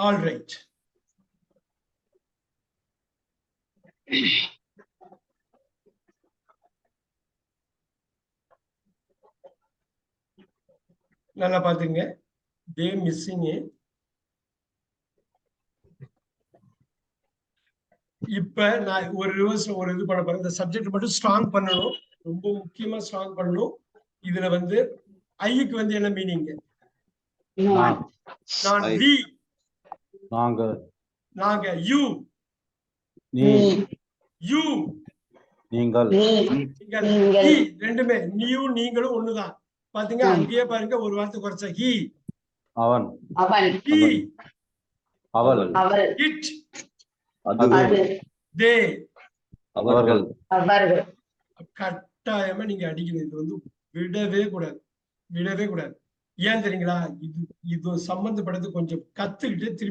All right. நல்லா பாத்துங்க. தே missing. இப்ப நான் ஒரு ரிவர்ஸ் ஒரு இது பண்ண போறேன். இந்த சப்ஜெக்ட் மட்டும் ஸ்ட்ராங் பண்ணணும், ரொம்ப முக்கியமா ஸ்ட்ராங் பண்ணணும். இதுல வந்து ஐக்கு வந்து என்ன மீனிங்? நான், வி, நாங்க, யூ, யூ, நீங்கள், ரெண்டுமே நீயும் நீங்களும் ஒண்ணுதான். பாத்தீங்க, அங்கேயே பாருங்க ஒரு வார்த்தை குறைச்ச. ஹி, அவன், ஹி, அவள், இட், அது, தே, அவர்கள். கட்டாயமா நீங்க அடிக்கணும். இது வந்து விடவே கூடாது, விடவே கூடாது. ஏன் தெரியுங்களா? இது சம்பந்தப்பட்டது கொஞ்சம் கத்துக்கிட்டு திருப்பி